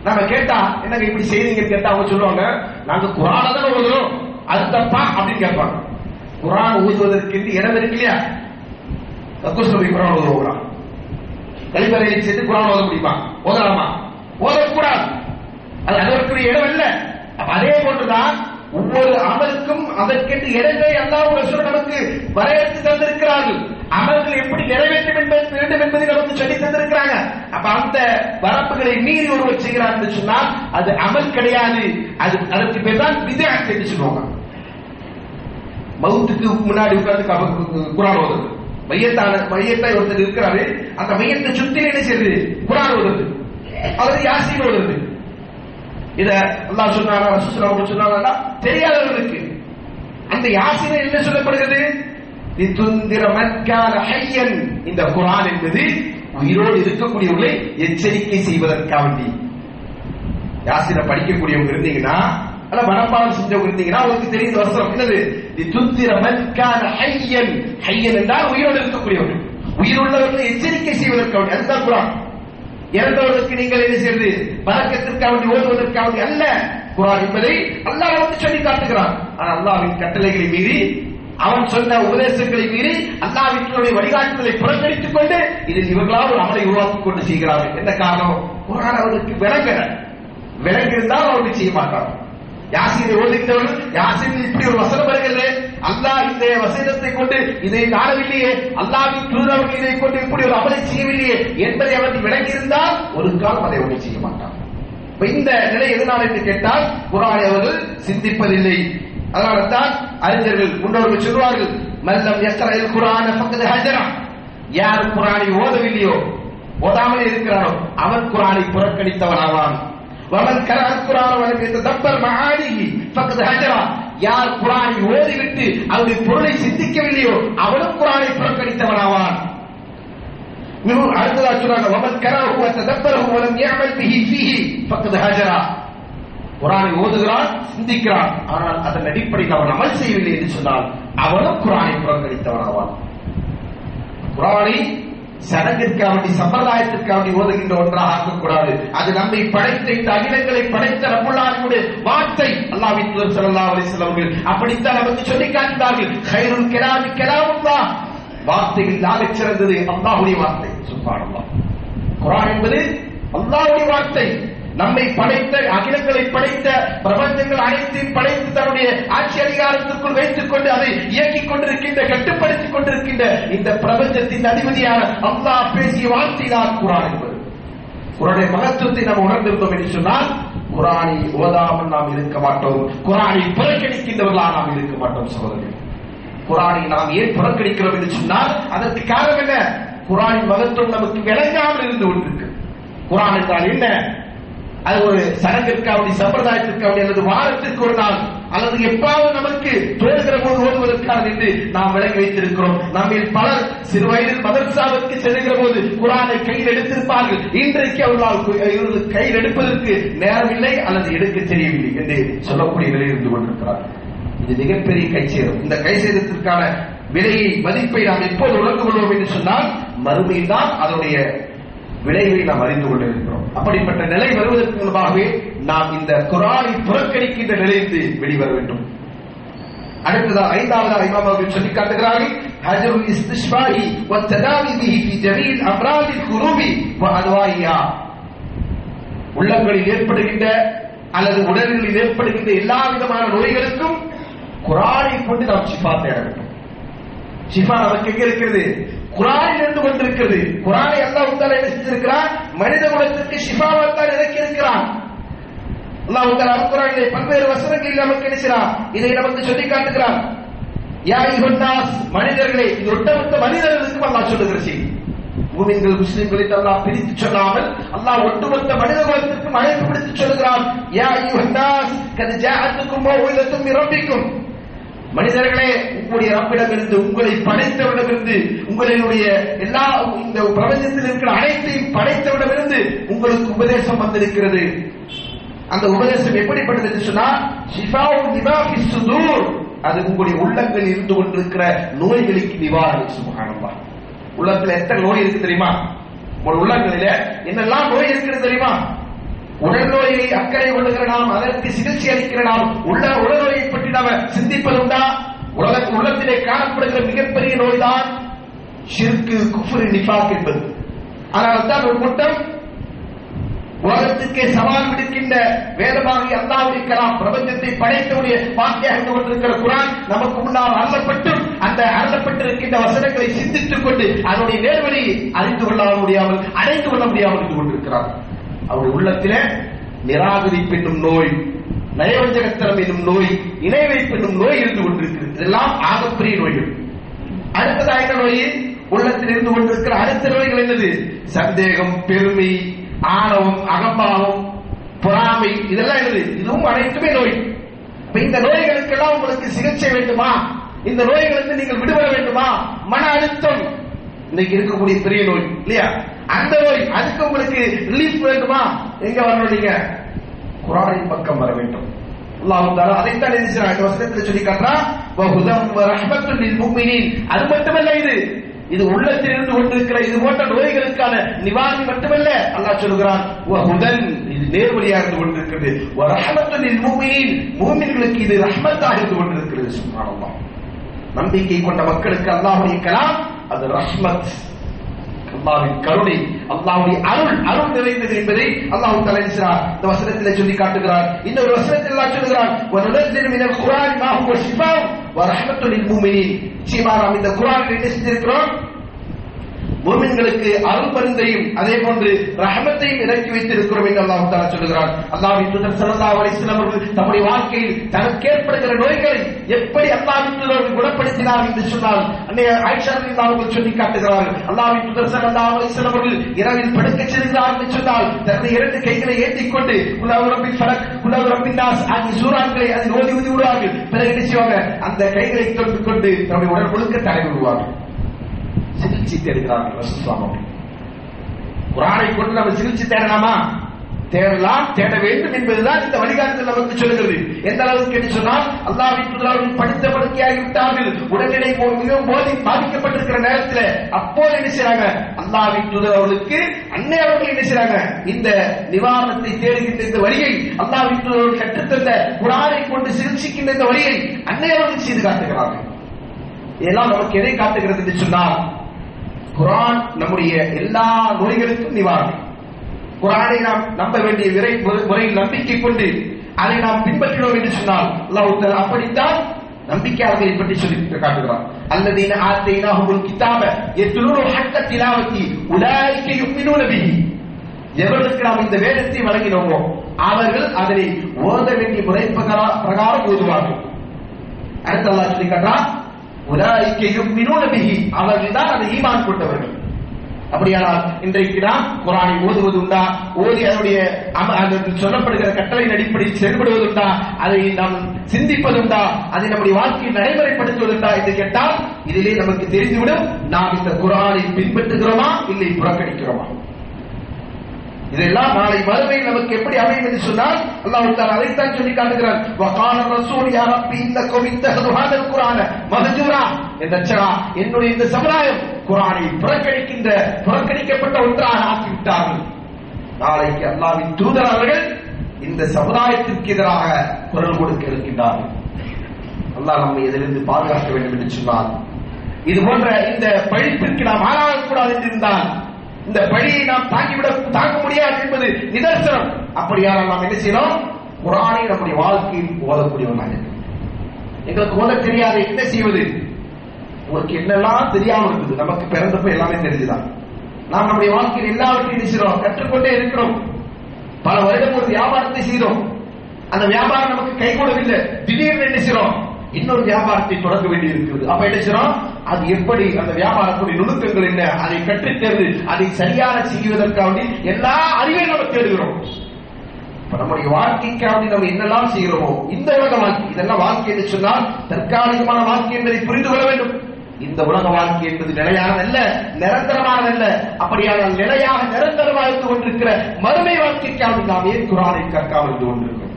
நம்ம கேட்டா என்னங்க இப்படி செய்றீங்கன்னு கேட்டா அவங்க சொல்லுவாங்க, நாங்க குர்ஆனை தான் ஓதுறோம், அது தப்பா அப்படின்னு கேட்பாங்க. குர்ஆன் ஓதுவதற்கு இடம் இருக்கு இல்லையா, கக்கூஸ்ல குர்ஆன் ஓதுவோம், கழிப்பறையில் சேர்த்து குர்ஆன் ஓத முடியுமா, ஓதலாமா? ஓதக்கூடாது, அது அதற்குரிய இடம் இல்லை. அதே போன்றுதான் ஒவ்வொரு அமலுக்கும் அதற்கென்று இடங்களை அல்லாஹ் ரசூல் நமக்கு வரையறுத்து தந்திருக்கிறார்கள். அமல்கள் எப்படி நிறைவேற்ற வேண்டும் என்பதை நமக்கு சொல்லி தந்திருக்கிறாங்க. அப்ப அந்த வரம்புகளை மீறி ஒருவர் செய்கிறார் என்று சொன்னால் அது அமல் கிடையாது. அதற்கு பேர் தான் பித்அத் என்று சொல்லுவாங்க. மவுத்துக்கு முன்னாடி உட்கார்ந்து குர்ஆன் ஓதுறது, மையத்தாய் ஒருத்தர் இருக்கிறாரு, அந்த மையத்தை சுத்தி என்ன செய்யுது, குர்ஆன் ஓதுறது அல்லது யாசீன் ஓதுறது. இத அல்லாஹ் சொன்னாரா ரசூலுல்லாஹ் சொன்னாரா தெரியாதவர்களுக்கு அந்த யாசீன் என்ன சொல்லப்படுகிறது, லிதுந்திர மன் கான ஹய்யன். இந்த குர்ஆன் என்பது உயிரோடு இருக்கக்கூடியவர்களை எச்சரிக்கை செய்வதற்காக வேண்டி. யாசீனை படிக்கக்கூடியவங்க இருந்தீங்கன்னா, அல்ல மனப்பாடம் செஞ்சவங்க இருந்தீங்கன்னா உங்களுக்கு தெரிந்த வசனம் என்னது, லிதுந்திர மன் கான ஹய்யன். ஹய்யன் என்றால் உயிரோடு இருக்கக்கூடியவர்கள், உயிருள்ளவர்களை எச்சரிக்கை செய்வதற்காக வேண்டி. அதுதான் குர்ஆன். இறந்தவர்களுக்கு நீங்கள் என்ன செய்வது, பரக்கத்திற்காக வேண்டி ஓதுவதற்காக வேண்டி அல்ல. குர்ஆன் என்பதை அல்லாஹ் வந்து சொல்லி காட்டுகிறான். ஆனால் அல்லாஹ்வின் கட்டளைகளை மீறி, அவன் சொன்ன உபதேசங்களை மீறி, அல்லாஹ்வினுடைய வழிகாட்டுதலை புறக்கணித்துக் கொண்டு இதில் இவர்களால் ஒரு அமலை உருவாக்கிக் கொண்டு செய்கிறார்கள். என்ன காரணம்? குர்ஆன் அவர்களுக்கு விளங்கியிருந்தால் அவர்கள் செய்ய மாட்டார்கள். யாசீனை ஓதுகிறவர்கள், யாசீனில் இப்படி ஒரு வசனம் வருகிறது, அல்லாஹ் இந்த வசனத்தை கொண்டு இதை நாடவில்லையே, அல்லாஹ்வின் தூதர்கள் இதை கொண்டு இப்படி ஒரு அமலை செய்யவில்லையே என்பதை அவர்கள் விளங்கியிருந்தால் ஒரு காலம் அதை ஒன்று செய்ய மாட்டார். இந்த நிலை எதனால் என்று கேட்டால் குர்ஆனை அவர்கள் சிந்திப்பதில்லை. அதனால தான் அறிஞர்கள் முன்னோர்கள் சொல்வார்கள், மல்லம் யக்ரல் குர்ஆன ஃபக்கத் ஹஜரா. யார் குர்ஆனை ஓதவில்லையோ, ஓதாமலே இருக்கிறானோ அவன் குர்ஆனை புறக்கணித்தவனாவான். வமன் கரஅல் குர்ஆன வலம் யததப்பர் மஆனிஹி ஃபக்கத் ஹஜரா. யார் குர்ஆனை ஓதிவிட்டு அதனுடைய பொருளை சிந்திக்கவில்லையோ அவனும் குர்ஆனை புறக்கணித்தவனாவான். இன்னும் அடுத்ததா சொல்றாங்க, வமன் கரஅஹு வததப்பரஹு வலம் யஅமல் பிஹி ஃபீஹி ஃபக்கத் ஹஜரா. குர்ஆனை ஓதுகிறான், சிந்திக்கிறான், ஆனால் அதன் அடிப்படையில் அவன் அமல் செய்யவில்லை என்று சொன்னால் அவனும் குர்ஆனை புறக்கணித்தவனாவான். குர்ஆனை சடங்கிற்காக வேண்டி, சம்பிரதாயத்திற்காக வேண்டி ஓதுகின்ற ஒன்றாக ஆக்கக்கூடாது. அது நம்மை படைத்த, இந்த அகிலங்களை படைத்த ரப்புல் ஆலமீனுடைய வார்த்தை. அல்லாஹ்வின் தூதர் ஸல்லல்லாஹு அலைஹி வஸல்லம் அவர்கள் அப்படித்தான் நமக்கு சொல்லி காட்டினார்கள். கைருல் கலாமி கலாமுல்லாஹ். வார்த்தைகள் ஆகச் சிறந்தது அல்லாஹ்வுடைய வார்த்தை. சுப்ஹானல்லாஹ். குர்ஆன் என்பது அல்லாஹ்வுடைய வார்த்தை. நம்மை படைத்த, அகிலங்களை படைத்த, பிரபஞ்சங்கள் அனைத்தையும் படைத்து தன்னுடைய ஆட்சி அதிகாரத்திற்குள் வைத்துக் கொண்டு அதை இயக்கிக் கொண்டிருக்கின்ற, கட்டுப்படுத்திக் கொண்டிருக்கின்ற இந்த பிரபஞ்சத்தின் அதிபதியான அல்லாஹ் பேசிய வார்த்தை தான் குர்ஆன் என்பது. குர்ஆனுடைய மகத்துவத்தை நாம் உணர்ந்திருந்தோம் என்று சொன்னால் குர்ஆனை ஓதாமல் நாம் இருக்க மாட்டோம், குர்ஆனை புறக்கணிக்கின்றவர்களாக நாம் இருக்க மாட்டோம். சகோதரர்களே, குர்ஆனை நாம் ஏன் புறக்கணிக்கிறோம் என்று சொன்னால் அதற்கு காரணம் என்ன? குர்ஆனின் மகத்துவம் நமக்கு விளங்காமல் இருந்து கொண்டிருக்கு. குர்ஆன் என்றால் என்ன? அது ஒரு சடங்கிற்காக, சம்பிரதாயத்திற்காக, அல்லது வாரத்திற்கு ஒரு நாள், அல்லது எப்பாவது நமக்கு தோன்றுகிற போது ஓதுவதற்காக என்று நாம் விளங்கி வைத்திருக்கிறோம். நம்மில் பலர் சிறு வயதில் மதரசாவிற்கு செல்கிற போது குர்ஆனை கையில் எடுத்திருப்பார்கள். இன்றைக்கு அவர்களால் கையில் எடுப்பதற்கு நேரமில்லை அல்லது எடுக்க தெரியவில்லை என்று சொல்லக்கூடிய நிலையில் இருந்து கொண்டிருக்கிறார்கள். இது மிகப்பெரிய கைசேதம். இந்த கைசேதத்திற்கான விலையை, மதிப்பை நாம் எப்போது உணர்ந்து கொள்வோம் என்று சொன்னால் மறுமையில் தான் அதனுடைய விளைவை நாம் அறிந்து கொண்டிருக்கிறோம். அப்படிப்பட்ட நிலை வருவதற்கு முன்பாகவே நாம் இந்த குர்ஆனை புறக்கணிக்கின்ற நிலையிலிருந்து வெளிவர வேண்டும். அடுத்ததாக ஐந்தாவது இமாம் அவர்கள் சொல்லி காட்டுகிறார்கள், ஹஜ்ருல் இஸ்திஷ்பாஹி வ ததாவி பிஹி ஃபி ஜமீல் அம்ராதில் குரூபி வ அன்வாயிஹா. உள்ளங்களில் ஏற்படுகின்ற அல்லது உடல்களில் ஏற்படுகின்ற எல்லா விதமான நோய்களுக்கும் குர்ஆனை கொண்டு நாம் ஷிஃபா தேட வேண்டும். ஷிஃபா நமக்கு எங்க இருக்கிறது? குர்ஆனில் இருந்து கொண்டிருக்கிறது. குர்ஆனை அல்லாஹ் தஆலா என்ன செஞ்சிருக்கிறார்? மனித குலத்திற்கு ஷிஃபாவாக இறக்கி இருக்கிறார். அல்லாஹ் தஆலா குர்ஆனிலே பல்வேறு வசனங்களில் நமக்கு என்ன செய்கிறார்? இதை நமக்கு சொல்லி காட்டுகிறார். யா அய்யுஹன் நாஸ், மனிதர்களே. இது ஒட்டுமொத்த மனிதர்களுக்கு அல்லாஹ் சொல்லுகிற செய்தி. முஃமின்கள், முஸ்லிம்களை அல்லாஹ் பிரித்து சொல்லாமல் அல்லாஹ் ஒட்டுமொத்த மனித குலத்திற்கு அழைப்பு விடுத்து சொல்கிறார். யா அய்யுஹன் நாஸ் கத் ஜாஅத்துக்கும் மௌஇதத்தும் மின் ரப்பிக்கும். மனிதர்களே, உங்களுடைய ரப்பிடமிருந்து, உங்களை படைத்தவிடமிருந்து, உங்களுடைய எல்லா இந்த பிரபஞ்சத்தில் இருக்கிற அனைத்தையும் படைத்தவிடமிருந்து உங்களுக்கு உபதேசம் வந்திருக்கிறது. அந்த உபதேசம் எப்படிப்பட்டது என்று சொன்னால் ஷிஃபாஉ லிமா ஃபிஸ் சுதூர். அது உங்களுடைய உள்ளங்களில் இருந்து கொண்டிருக்கிற நோய்களுக்கு நிவாரணம். சுப்ஹானல்லாஹ். உள்ளத்தில் எத்தனை நோய் இருக்கு தெரியுமா? உங்கள் உள்ளங்களில என்னெல்லாம் நோய் இருக்கிறது தெரியுமா? உடல் நோயை அக்கறை கொள்ளுகிற நாம், அதற்கு சிகிச்சை அளிக்கிற நாம், உடல் நோயை பற்றி நாம் சிந்திப்பதுண்டா? உள்ளத்திலே காணப்படுகிற மிகப்பெரிய நோய்தான் ஷிர்க், குஃப்ர், நிஃபாக் என்பது. ஆனால் தான் ஒரு கூட்டம் உலகத்துக்கே சவால் விடுக்கின்ற வேதமாகி அல்லாஹ்வுடைய கலாம், பிரபஞ்சத்தை படைத்தவுடைய வார்த்தையாக இருந்து கொண்டிருக்கிற குர்ஆன் நமக்கு முன்னால் அருளப்பட்டும் அந்த அருளப்பட்டிருக்கின்ற வசனங்களை சிந்தித்துக் கொண்டு அதனுடைய நேர்வழியை அறிந்து கொள்ள முடியாமல் அடைந்து கொள்ள முடியாமல் இருந்து கொண்டிருக்கிறார். அவருடைய உள்ளத்திலே நிராகரிப்பு என்னும் நோய், நயவஞ்சகத்தனம் என்னும் நோய், இணை வைப்பு என்னும் நோய் இருந்து கொண்டிருக்கிறது. இதெல்லாம் ஆகப்பெரிய நோய்கள். அடுத்ததாக என்ன நோய்? உள்ளத்தில் இருந்து கொண்டிருக்கிற அடுத்த நோய்கள் என்னது? சந்தேகம், பெருமை, ஆணவம், அகம்பாவம், பொறாமை, இதெல்லாம் என்னது? இதுவும் அனைத்துமே நோய். இந்த நோய்களுக்கெல்லாம் உங்களுக்கு சிகிச்சை வேண்டுமா? இந்த நோய்களுக்கு நீங்கள் விடுபட வேண்டுமா? மன அழுத்தம் இன்னைக்கு இருக்கக்கூடிய பெரிய நோய் இல்லையா? அந்த நோய், அதுக்கு உங்களுக்கு ரிலீஃப் வேண்டுமா? எங்க வரணும்? நீங்க குர்ஆனின் பக்கம் வர வேண்டும். அல்லாஹ் தஆலா அதைத்தான் இந்த வசனத்தில் சொல்லி காட்டுறான், வஹுதம் வரஹ்மத்துல் லில் முஃமினீன். அது மட்டுமல்ல, இது உள்ளத்தில் இருந்து கொண்டிருக்கிற இது போன்ற நோய்களுக்கான நிவாரணம் மட்டுமல்ல, அல்லாஹ் சொல்கிறான் வஹுதன், இது நேர்வழியாக இருந்து கொண்டிருக்கிறது, வரஹ்மத்துல் லில் முஃமினீன், முஃமின்களுக்கு இது ரஹ்மத்தாக இருந்து கொண்டிருக்கிறது. சுப்ஹானல்லாஹ். நம்பிக்கை கொண்ட மக்களுக்கு அல்லாஹ்வுடைய கலாம் அது ரஹ்மத், அல்லாஹ்வின் கருணை, அல்லாஹ்வுடைய அருள் நிறைந்தது என்பதை அல்லாஹ் தஆலா இந்த வசனத்தில் சொல்லி காட்டுகிறார். இன்னொரு வசனத்தில் அல்லாஹ் சொல்கிறான், வனுனஸ்ஸிலு மினல் குர்ஆனி மா ஹுவ ஷிஃபாஉ வ ரஹ்மத்துல் லில் முஃமினீன். நிச்சயமாக நாம் இந்த குர்ஆனில் என்ன செஞ்சிருக்கிறோம்? முஃமின்களுக்கு அருள் மருந்தையும் அதே போன்று ரஹமத்தையும் இறக்கி வைத்திருக்கிறோம் என்று அல்லாஹ் தஆலா சொல்கிறார். அல்லாஹ்வின் தூதர் ஸல்லல்லாஹு அலைஹி வஸல்லம் அவர்கள் தம்முடைய வாழ்க்கையில் தனக்கு ஏற்படுகிற நோய்களை எப்படி அல்லாஹ்வின் தூதர் குணப்படுத்தினார் என்று சொன்னால் அன்னை ஆயிஷா ரலியல்லாஹு அன்ஹா சொல்லி காட்டுகிறார்கள். அல்லாஹ்வின் தூதர் ஸல்லல்லாஹு அலைஹி வஸல்லம் அவர்கள் இரவில் படுக்கச் செல்கிறார்கள் என்று சொன்னால் தனது இரண்டு கைகளை ஏந்திக் கொண்டு குல் ரப்பில் ஃபலக் குல் ரப்பின் நாஸ் ஆகிய சூறாக்களை அதில் ஓதி விடுவார்கள். பிறகு என்ன செய்வாங்க? அந்த கைகளை தொட்டுக் கொண்டு தம்முடைய உடல் முழுக்க தடவி விடுவார்கள். சிகிச்சை தேடுகிறார்கள் ரசூலுல்லாஹ். குர்ஆனை கொண்டு நம்ம சிகிச்சை தேடலாமா? தேடலாம், தேட வேண்டும் என்பதுதான் இந்த வழிகாட்டுதல் நமக்கு சொல்லுகிறது. எந்த அளவுக்கு என்று சொன்னால் அல்லாஹ்வின் தூதர் படித்த படுக்கையாகி விட்டார்கள், உடல்நிலை மிகவும் பாதிக்கப்பட்டிருக்கிற நேரத்தில் அப்போது என்ன செய்றாங்க? அல்லாஹ்வின் தூதர் அவர்களுக்கு அன்னை அவர்கள் என்ன செய்றாங்க? இந்த நிவாரணத்தை தேடுகின்ற இந்த வழியை அல்லாஹ்வின் தூதர் கற்றுத்தந்த குர்ஆனை கொண்டு சிகிச்சைக்கின்ற இந்த வழியை அன்னை அவர்கள் செய்து காட்டுகிறார்கள். இதெல்லாம் நமக்கு எதை காட்டுகிறது என்று சொன்னால் குர்ஆன் நம்முடைய எல்லா நோய்களுக்கும் நிவாரணம். குர்ஆனை நாம் நம்ப வேண்டிய முறையில் நம்பிக்கை கொண்டு அதை நாம் பின்பற்றினோம் என்று சொன்னால் அல்லாஹ் தஆலா அப்படித்தான் நம்பிக்கையாளர்களை பற்றி சொல்லி காட்டுகிறான். அல்லதீன ஆத்தைனாஹுல் கிதாப யத்லூனு ஹக்க திலாவதி உலாயிக யுமினூன பிஹி. எவர்களுக்கு நாம் இந்த வேதத்தை வழங்கினோமோ அவர்கள் அதனை ஓத வேண்டிய முறை பிரகாரம் ஓதுவார்கள். அடுத்து அல்லாஹ் சொல்லி காட்டுறான், உலாயிக யுமினூன பிஹி, அவர்கள் தான் அதை ஈமான் கொண்டவர்கள். அப்படியானால் இன்றைக்கு நாம் குர்ஆனை ஓதுவது உண்டா? ஓதி அதனுடைய சொல்லப்படுகிற கட்டளையின் அடிப்படையில் செயல்படுவதுண்டா? அதை நாம் சிந்திப்பதுண்டா? அதை நம்முடைய வாழ்க்கையில் நடைமுறைப்படுத்துவதுண்டா என்று கேட்டால் இதிலே நமக்கு தெரிந்துவிடும் நாம் இந்த குர்ஆனை பின்பற்றுகிறோமா இல்லை புறக்கணிக்கிறோமா. இதெல்லாம் நாளை மறுமையில் நமக்கு எப்படி அமையும் என்று சொன்னால் அல்லாஹ் தஆலா அதைத்தான் சொல்லி காட்டுகிறார். வகால ரசூல் யா ரப்பி இன்னகும் இத்தஹது ஹாதல் குர்ஆன மஹ்ஜூரா. என்னுடைய இந்த சமுதாயம் குர்ஆனை புறக்கணிக்கப்பட்ட ஒன்றாக ஆக்கிவிட்டார்கள். நாளைக்கு அல்லாஹ்வின் தூதர் அவர்கள் இந்த சமுதாயத்திற்கு எதிராக குரல் கொடுக்க இருக்கின்றார்கள். அல்லாஹ் நம்மை இதிலிருந்து பாதுகாக்க வேண்டும் என்று சொன்னால் இது போன்ற இந்த பழிப்பிற்கு நாம் ஆளாகக்கூடாது என்று இருந்தால் இந்த பழியை நாம் தாங்க முடியாது என்பது நிதர்சனம். அப்படியானால் நாம் என்ன செய்யணும்? குர்ஆனை நம்முடைய வாழ்க்கையில் ஓதக்கூடியவர்களாக. எங்களுக்கு ஓத தெரியாது, என்ன செய்வது? உங்களுக்கு என்னெல்லாம் தெரியாம இருக்குது? நமக்கு பிறந்தப்ப எல்லாமே தெரிஞ்சுதான். நாம் நம்முடைய வாழ்க்கையில் எல்லாவற்றையும் நினைக்கிறோம், கற்றுக்கொண்டே இருக்கிறோம். பல வருடம் ஒரு வியாபாரத்தை செய்தோம், அந்த வியாபாரம் நமக்கு கைகூடவில்லை. திடீர்னு என்ன செய்யறோம்? இன்னொரு வியாபாரத்தை தொடங்க வேண்டி இருக்கிறது. அப்ப என்ன செய்யறோம்? அது எப்படி, அந்த வியாபாரத்துடைய நுணுக்கங்கள் என்ன, அதை கற்றுத் தேர்ந்து அதை சரியான செய்வதற்காக எல்லா அறிவையும் நம்ம தேடுகிறோம். நம்முடைய வாழ்க்கைக்காக நம்ம என்னெல்லாம் செய்கிறோமோ இந்த உலக வாழ்க்கை, இதெல்லாம் வாழ்க்கை என்று சொன்னால் தற்காலிகமான வாழ்க்கை என்பதை புரிந்து கொள்ள வேண்டும். இந்த உலக வாழ்க்கை என்பது நிலையானதல்ல, நிரந்தரமானதல்ல. அப்படியானால் நிலையாக நிரந்தரமாக இருந்து கொண்டிருக்கிற மறுமை வாழ்க்கைக்காக நாம் ஏன் குர்ஆனை கற்காமல் இருந்து கொண்டிருக்கிறோம்?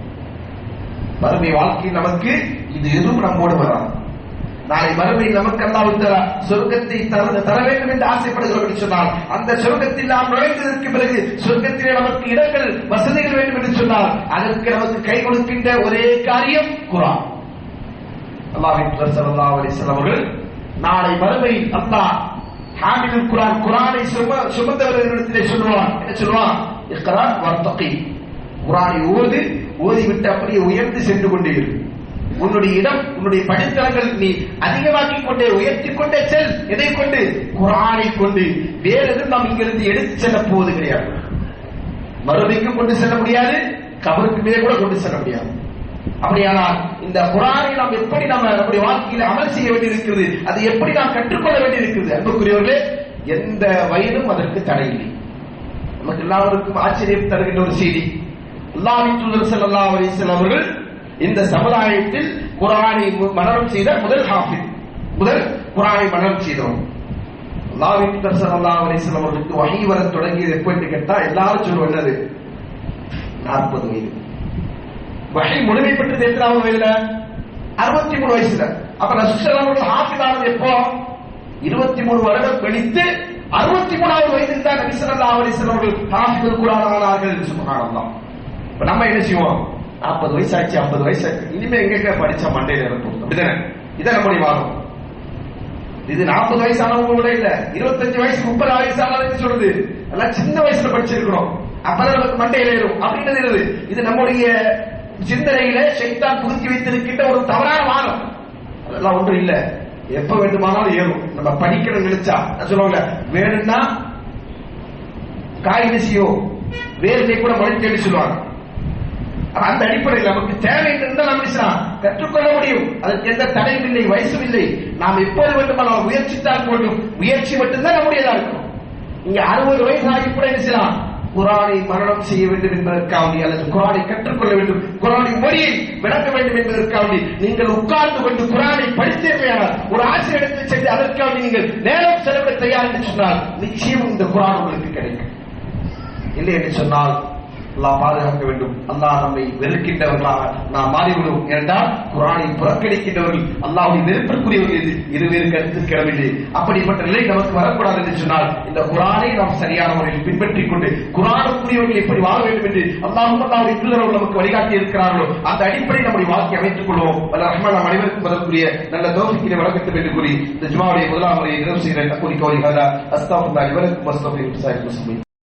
மறுமை வாழ்க்கை நமக்கு இது எதுவும் நம்மோடு வராது. நாளை மறுமையில் நமக்கு அல்லாஹ் தஆலா சொர்க்கத்தை தர வேண்டும் என்று ஆசைப்படுகிறோம் என்று சொன்னால் அந்த சொர்க்கத்தில் நாம் நுழைந்ததற்கு பிறகு சொர்க்கத்திலே நமக்கு இடங்கள் வசதிகள் வேண்டும் என்று சொன்னால் அதற்கு நமக்கு கை கொடுக்கின்ற ஒரே காரியம் குர்ஆன். அல்லாஹ்வின் தூதர் ஸல்லல்லாஹு அலைஹி வஸல்லம் அவர்கள் நாளை மறுமையில் அல்லாஹ் ஹாமிலுல் குர்ஆன், குர்ஆனை சுமந்தவர்களிடத்திலே சொல்வான், என்ன சொல்வான்? இக்ரா வர்தகி, குர்ஆனை ஓதிவிட்டு அப்படியே உயர்ந்து சென்று கொண்டே இரு. உன்னுடைய இடம், உன்னுடைய படித்தளங்கள் நீ அதிகமாக்கிக் கொண்டே உயர்த்திக் கொண்டே செல். எதை கொண்டு? குர்ஆனை கொண்டு. வேறு எதுவும் நாம் இங்கிருந்து எடுத்து செல்ல போவது கிடையாது. மறுமைக்கு கொண்டு செல்ல முடியாது, கபருக்கு மேலே கூட கொண்டு செல்ல முடியாது. அப்படியானால் இந்த குர்ஆனை நாம் எப்படி நம்முடைய வாழ்க்கையில் அமல் செய்ய வேண்டியிருக்கிறது, அதை எப்படி நாம் கற்றுக்கொள்ள வேண்டியிருக்கிறது? அன்புக்குரியவர்களே, எந்த வயதும் அதற்கு தடையில்லை. நமக்கு எல்லாருக்கும் ஆச்சரியம் தருகின்ற ஒரு செய்தி, அல்லாஹ்வின் தூதர் ஸல்லல்லாஹு அலைஹி வஸல்லம் அவர்கள் இந்த சமுதாயத்தில் குர்ஆனை மனனம் செய்த முதல் ஹாஃபிஸ், முதல் குர்ஆனை மனனம் செய்தவர். அல்லாஹ்வின் தூதர் ஸல்லல்லாஹு அலைஹி வஸல்லம் அவர்களுக்கு வஹீ வரத் தொடங்கியது எப்பன்னு கேட்டா எல்லாரும் சொல்லுவது 40 வயது. வஹீ முழுமை பெற்றது எத்தனாவது வயதுல? 63 வயசுல. அப்ப ரசூல் ஸல்லல்லாஹு அலைஹி வஸல்லம் ஹாஃபிஸ் ஆனது எப்போ? 23 வருடம் கழித்து 63வது வயதில் தான் நபி ஸல்லல்லாஹு அலைஹி வஸல்லம் அவர்கள் ஹாஃபிதுல் குர்ஆன் ஆனார்கள். சுப்ஹானல்லாஹ். இப்ப நம்ம என்ன செய்வோம்? 40 வயசாச்சு, 50 வயசாச்சு, இனிமே எங்க படிச்ச மண்டையில இருக்கும், அப்படிதானே? இதான் நம்முடைய வாதம். இது 40 வயசானவங்க கூட இல்ல, 25 வயசு 30 வயசானவங்க சொல்றது எல்லாம் சின்ன வயசுல படிச்சிருக்கிறோம், அப்பதான் நமக்கு மண்டையில ஏறும் அப்படின்னு. இது நம்முடைய சிந்தனையில ஷைத்தான் புகுத்தி வைத்திருக்கின்ற ஒரு தவறான வாதம். அதெல்லாம் ஒன்றும் இல்ல, எப்ப வேண்டுமானாலும் ஏறும். நம்ம படிக்கணும் நினைச்சா சொல்லுவாங்க, வேணும்னா காய் செய்யோ வேர்வை கூட மழைத்தேடி சொல்லுவாங்க. அந்த அடிப்படையில் நமக்கு தேவை இருந்தால் நாம் கற்றுக்கொள்ள முடியும். அதற்கு எந்த தடையும் இல்லை, வயசும் இல்லை. நாம் எப்போது வேண்டுமானால் முயற்சித்தால் போடும், முயற்சி மட்டும்தான் நம்முடையதா இருக்கும். இங்க 60 வயசாகி கூட என்ன செய்யலாம்? குர்ஆனை மரணம் செய்ய வேண்டும் என்பதற்காக, அல்லது குர்ஆனை கற்றுக்கொள்ள வேண்டும், குர்ஆனை மொழியை விளக்க வேண்டும் என்பதற்காக நீங்கள் உட்கார்ந்து கொண்டு குர்ஆனை படித்தேவையானால் ஒரு ஆசிரியரிடத்தில் சென்று அதற்காக நீங்கள் நேரம் செலவிட தயார் என்று சொன்னால் நிச்சயம் இந்த குர்ஆன் உங்களுக்கு கிடைக்கும். இல்லை என்று சொன்னால் அல்லாஹ் பாதுகாக்க வேண்டும். அல்லாஹ் நம்மை வெறுக்கின்றவர்களாக நாம் மாறிவிடும். ஏனென்றால் குர்ஆனை புறக்கணிக்கின்றவர்கள் அல்லாஹ்வுடைய வெறுப்பிற்குரியவர்கள் இருவேறு கருத்து கிடவில்லை. அப்படிப்பட்ட நிலை நமக்கு வரக்கூடாது என்று சொன்னால் இந்த குர்ஆனை நாம் சரியான முறையில் பின்பற்றிக் கொண்டு குர்ஆனுக்குரியவர்கள் எப்படி வாழ வேண்டும் என்று அல்லாஹ்வுடைய தூதர்கள் நமக்கு வழிகாட்டி இருக்கிறார்களோ அந்த அடிப்படையில் நம்முடைய வாழ்க்கையை அமைத்துக் கொள்வோம். வல்ல ரஹ்மான் நம் அனைவருக்கும் அதற்குரிய நல்ல தௌஃபீக்கினை வழங்கட்டும் என்று கூறி இந்த ஜுமாவுடைய முதலாம் முறையை நிறைவு செய்கிற கூறி கௌலி ஹதா அஸ்தக்ஃபிருல்லாஹ் வலக்கும் வஸ்தக்ஃபிரு லிசாயிரில் முஸ்லிமீன்.